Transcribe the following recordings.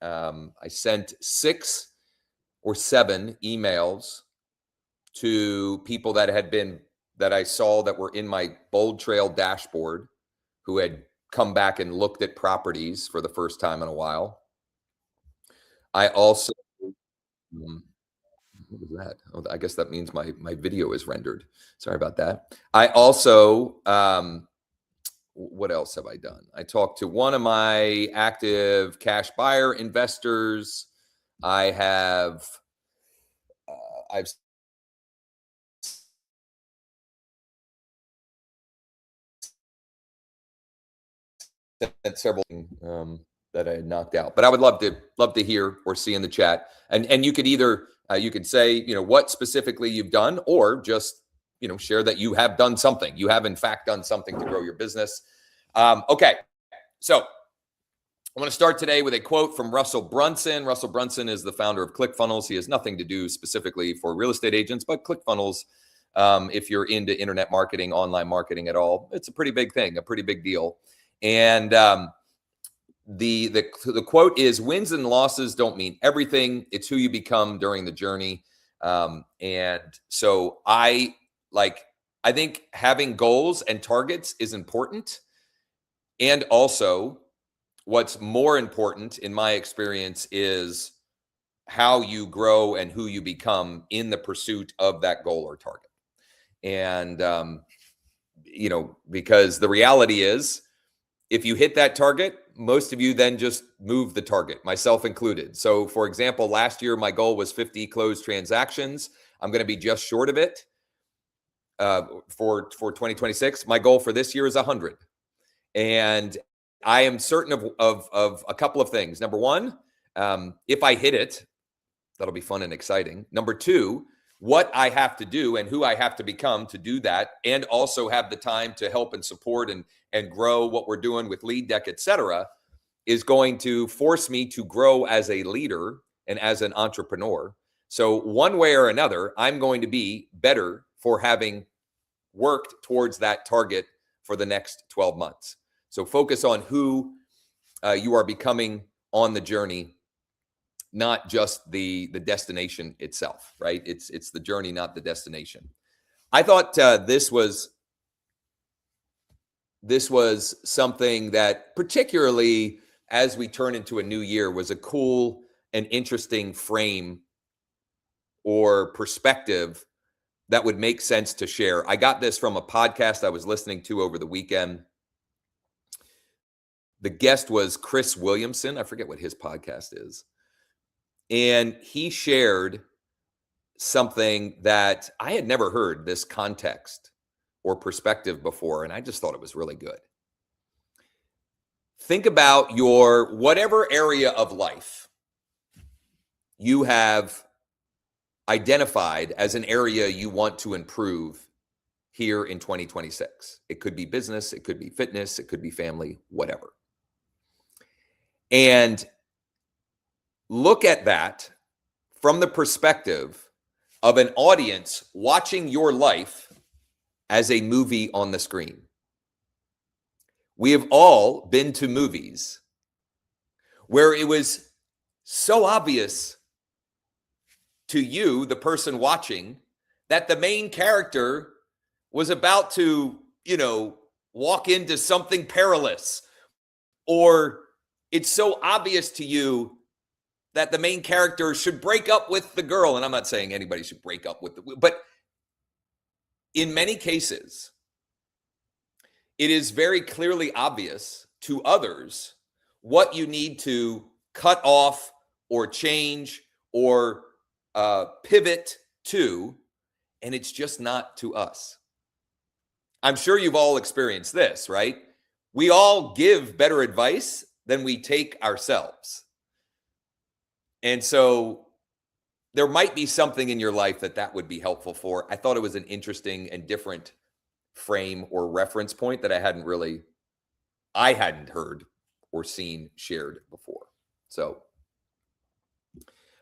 I sent 6 or 7 emails to people that I saw that were in my Bold Trail dashboard, who had come back and looked at properties for the first time in a while. I also, what was that? Oh, I guess that means my video is rendered. Sorry about that. I also, what else have I done? I talked to one of my active cash buyer investors. I've sent several that I had knocked out, but I would love to hear or see in the chat. And you could either you could say, what specifically you've done, or just, share that you have done something. You have in fact done something to grow your business. Okay. So I want to start today with a quote from Russell Brunson. Russell Brunson is the founder of ClickFunnels. He has nothing to do specifically for real estate agents, but ClickFunnels, if you're into internet marketing, online marketing at all, it's a pretty big thing, a pretty big deal. And the quote is, wins and losses don't mean everything. It's who you become during the journey. And so I think having goals and targets is important. And also, what's more important in my experience is how you grow and who you become in the pursuit of that goal or target. And, because the reality is, if you hit that target, most of you then just move the target, myself included. So for example, last year, my goal was 50 closed transactions. I'm going to be just short of it for 2026. My goal for this year is 100. And I am certain of a couple of things. Number one, if I hit it, that'll be fun and exciting. Number two, what I have to do and who I have to become to do that, and also have the time to help and support and grow what we're doing with Lead Deck, et cetera, is going to force me to grow as a leader and as an entrepreneur. So one way or another, I'm going to be better for having worked towards that target for the next 12 months. So focus on who you are becoming on the journey, not just the destination itself, right? It's the journey, not the destination. I thought this was something that, particularly as we turn into a new year, was a cool and interesting frame or perspective that would make sense to share. I got this from a podcast I was listening to over the weekend. The guest was Chris Williamson. I forget what his podcast is. And he shared something that I had never heard this context or perspective before, and I just thought it was really good. Think about your whatever area of life you have identified as an area you want to improve here in 2026. It could be business, it could be fitness, it could be family, whatever. And look at that from the perspective of an audience watching your life as a movie on the screen. We have all been to movies where it was so obvious to you, the person watching, that the main character was about to, walk into something perilous, or it's so obvious to you that the main character should break up with the girl. And I'm not saying anybody should break up with but in many cases, it is very clearly obvious to others what you need to cut off or change or pivot to, and it's just not to us. I'm sure you've all experienced this, right? We all give better advice than we take ourselves. And so there might be something in your life that would be helpful for. I thought it was an interesting and different frame or reference point that I hadn't heard or seen shared before. So,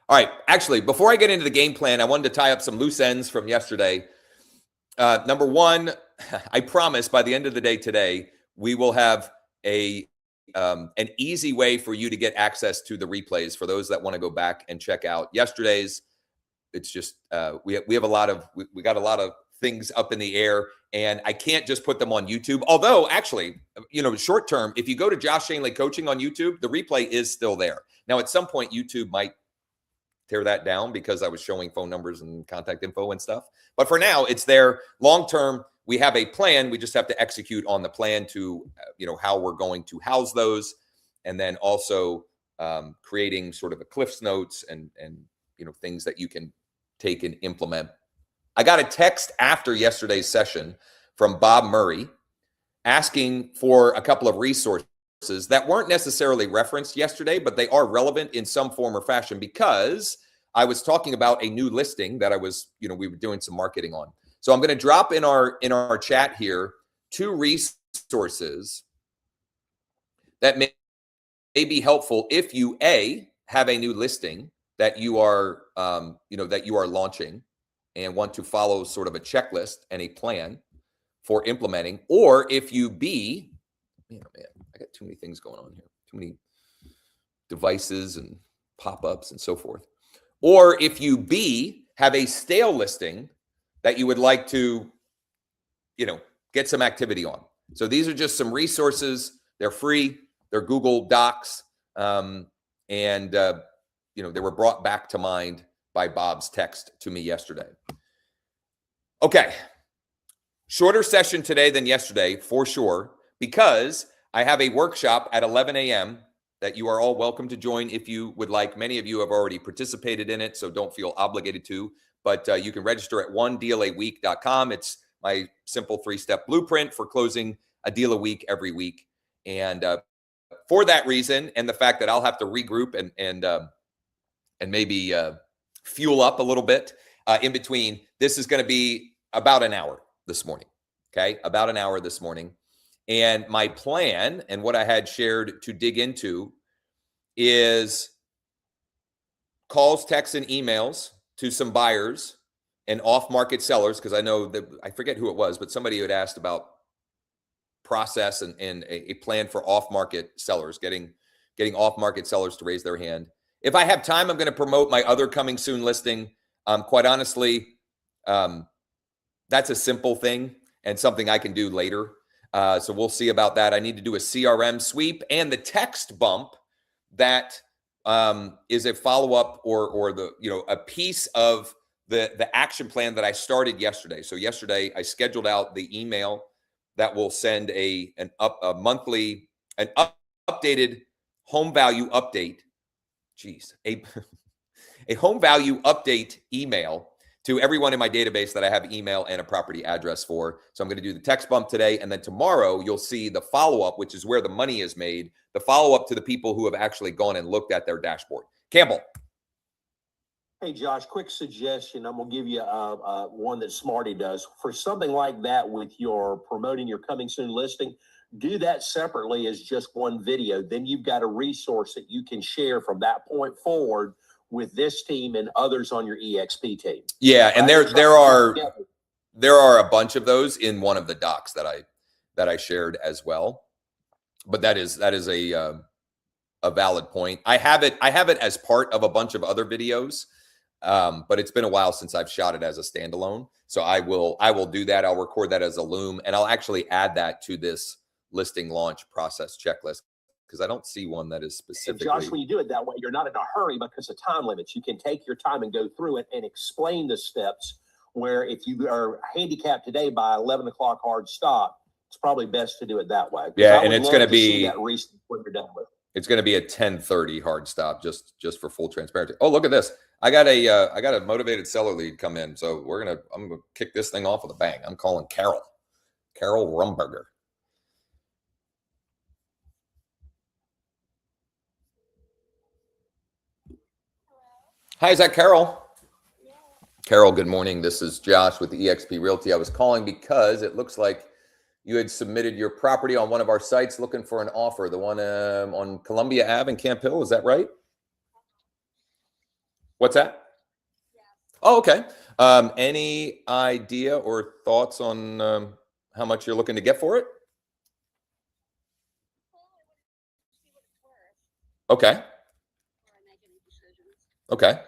all right. Actually, before I get into the game plan, I wanted to tie up some loose ends from yesterday. Number one, I promise by the end of the day today, we will have a an easy way for you to get access to the replays for those that want to go back and check out yesterday's. It's just we have a lot of we got a lot of things up in the air, and I can't just put them on YouTube. Although, actually, short term, if you go to Josh Shanley Coaching on YouTube, the replay is still there. Now, at some point, YouTube might tear that down because I was showing phone numbers and contact info and stuff. But for now, it's there. Long term, we have a plan. We just have to execute on the plan to, how we're going to house those, and then also creating sort of a Cliff's Notes and things that you can take and implement. I got a text after yesterday's session from Bob Murray asking for a couple of resources that weren't necessarily referenced yesterday, but they are relevant in some form or fashion because I was talking about a new listing that I was, we were doing some marketing on. So I'm going to drop in our chat here 2 resources that may be helpful if you have a new listing that you are that you are launching and want to follow sort of a checklist and a plan for implementing, or if you man, I got too many things going on here, too many devices and pop-ups and so forth. Or if you have a stale listing that you would like to, get some activity on. So these are just some resources. They're free. They're Google Docs. And they were brought back to mind by Bob's text to me yesterday. Okay. Shorter session today than yesterday, for sure, because I have a workshop at 11 a.m. that you are all welcome to join if you would like. Many of you have already participated in it, so don't feel obligated to. But you can register at onedealaweek.com. It's my simple 3-step blueprint for closing a deal a week every week. And for that reason, and the fact that I'll have to regroup and maybe fuel up a little bit in between, this is going to be about an hour this morning. Okay, about an hour this morning. And my plan and what I had shared to dig into is calls, texts, and emails to some buyers and off-market sellers, because I know that I forget who it was, but somebody had asked about process and a plan for off-market sellers, getting off-market sellers to raise their hand. If I have time, I'm going to promote my other coming soon listing. Quite honestly, that's a simple thing and something I can do later. So we'll see about that. I need to do a CRM sweep, and the text bump that is a follow-up or the a piece of the action plan that I started yesterday. So yesterday I scheduled out the email that will send an updated home value update. A home value update email to everyone in my database that I have email and a property address for. So I'm going to do the text bump today. And then tomorrow you'll see the follow-up, which is where the money is made, the follow-up to the people who have actually gone and looked at their dashboard. Campbell. Hey, Josh, quick suggestion. I'm going to give you one that Smarty does. For something like that with your promoting your coming soon listing, do that separately as just one video. Then you've got a resource that you can share from that point forward with this team and others on your EXP team. Yeah, and there are a bunch of those in one of the docs that I shared as well. But that is a valid point. I have it as part of a bunch of other videos, but it's been a while since I've shot it as a standalone. So I will do that. I'll record that as a loom, and I'll actually add that to this listing launch process checklist, because I don't see one that is specifically. And Josh, when you do it that way, you're not in a hurry because of time limits. You can take your time and go through it and explain the steps, where if you are handicapped today by 11 o'clock hard stop, it's probably best to do it that way. Yeah, and it's going to be that when you're done with. It's going to be a 10:30 hard stop, just for full transparency. Oh, look at this! I got a motivated seller lead come in, so I'm gonna kick this thing off with a bang. I'm calling Carol Rumberger. Hi, is that Carol? Yeah. Carol, good morning. This is Josh with the eXp Realty. I was calling because it looks like you had submitted your property on one of our sites looking for an offer, the one on Columbia Ave in Camp Hill. Is that right? What's that? Yeah. Oh, okay. Any idea or thoughts on how much you're looking to get for it? Okay. Okay.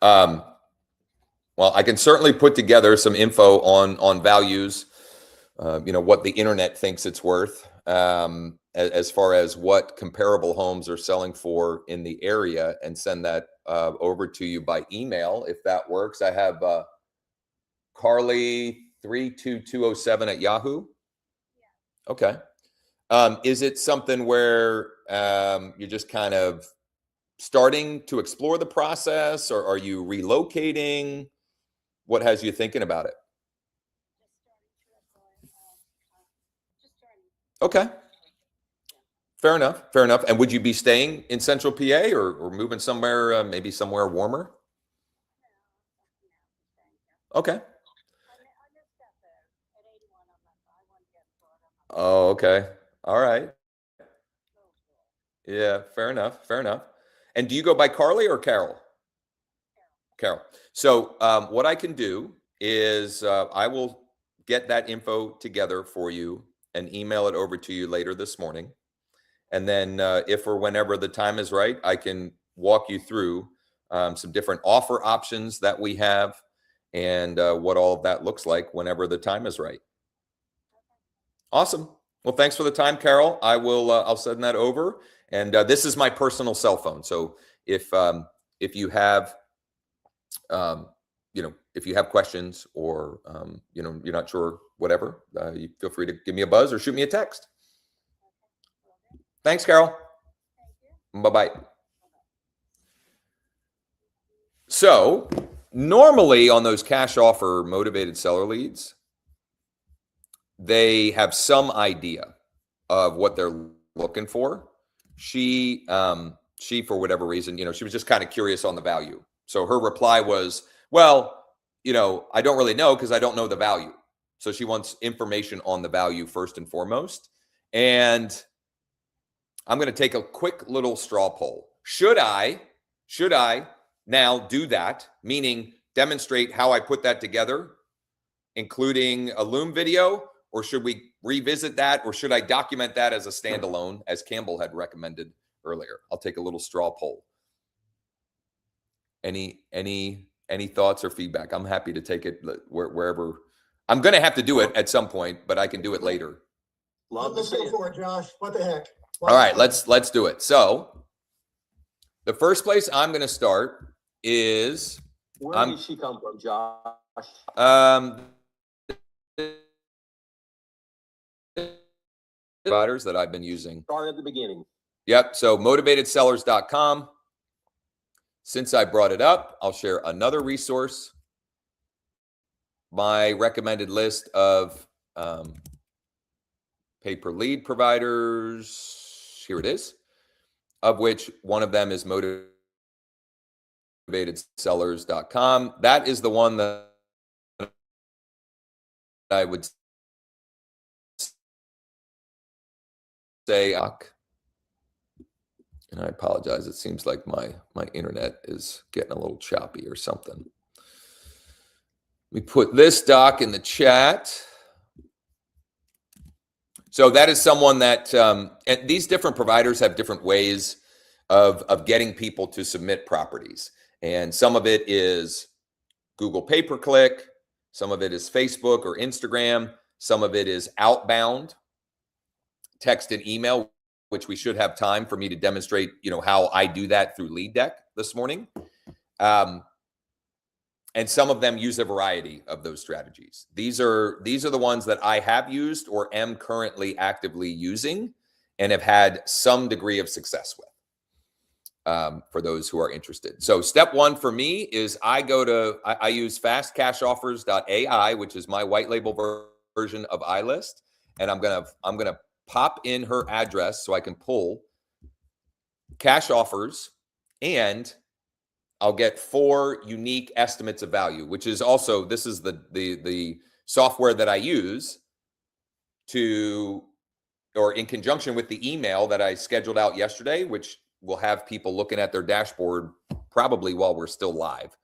Well, I can certainly put together some info on values, what the internet thinks it's worth, as far as what comparable homes are selling for in the area, and send that over to you by email if that works. I have Carly32207 at Yahoo. Okay. Is it something where you're just kind of starting to explore the process, or are you relocating? What has you thinking about it? Okay. Fair enough. Fair enough. And would you be staying in central PA, or moving somewhere, maybe somewhere warmer? Okay. Oh, okay. All right. Yeah, fair enough. Fair enough. And do you go by Carly or Carol? Carol. So what I can do is I will get that info together for you and email it over to you later this morning. And then if or whenever the time is right, I can walk you through some different offer options that we have, and what all of that looks like whenever the time is right. Awesome. Well, thanks for the time, Carol. I'll send that over. And this is my personal cell phone. So if you have if you have questions, or you're not sure, whatever, you feel free to give me a buzz or shoot me a text. Thanks, Carol. Bye-bye. So normally on those cash offer motivated seller leads, they have some idea of what they're looking for. She for whatever reason, she was just kind of curious on the value. So her reply was, well, I don't really know because I don't know the value. So she wants information on the value first and foremost. And I'm going to take a quick little straw poll. Should I now do that, meaning demonstrate how I put that together, including a Loom video, or should we revisit that, or should I document that as a standalone, as Campbell had recommended earlier? I'll take a little straw poll. Any thoughts or feedback? I'm happy to take it wherever. I'm going to have to do it at some point, but I can do it later. Let's go for it, Josh. What the heck? All right, let's do it. So the first place I'm going to start is, where did she come from, Josh? Providers that I've been using. Start at the beginning. Yep. So motivatodsellers.com. Since I brought it up, I'll share another resource. My recommended list of pay per lead providers. Here it is. Of which one of them is motivatodsellers.com. That is the one that I would say, and I apologize. It seems like my internet is getting a little choppy or something. We put this doc in the chat. So that is someone that, and these different providers have different ways of getting people to submit properties. And some of it is Google pay-per-click. Some of it is Facebook or Instagram. Some of it is outbound text and email, which we should have time for me to demonstrate, how I do that through LeadDeck this morning. And some of them use a variety of those strategies. These are the ones that I have used or am currently actively using and have had some degree of success with, for those who are interested. So step one for me is I use fastcashoffers.ai, which is my white label version of iList. And I'm gonna pop in her address so I can pull cash offers, and I'll get 4 unique estimates of value, which is also, this is the software that I use or in conjunction with the email that I scheduled out yesterday, which will have people looking at their dashboard probably while we're still live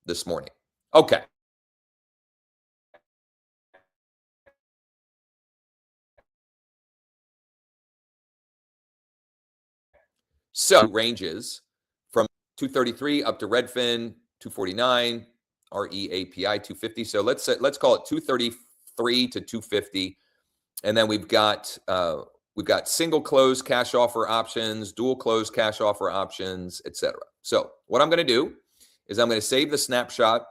this morning. Okay. So ranges from 233 up to Redfin 249, REAPI 250. So let's call it 233 to 250, and then we've got single close cash offer options, dual close cash offer options, etc. So what I'm going to do is I'm going to save the snapshot.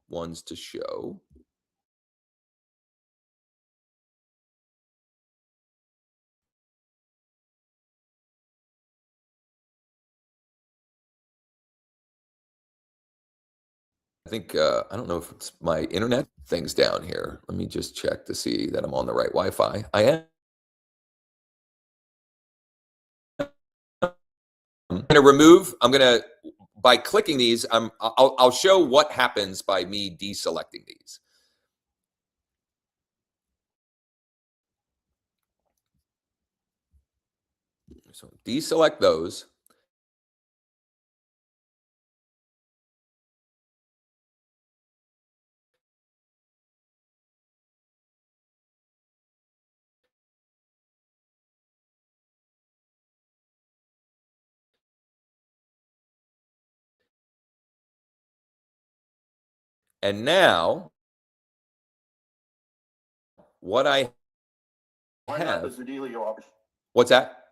Ones to show. I think, I don't know if it's my internet thing's down here. Let me just check to see that I'm on the right Wi-Fi. I am. I'm going to, by clicking these, I'll show what happens by me deselecting these. So deselect those. And now what I have, what's that?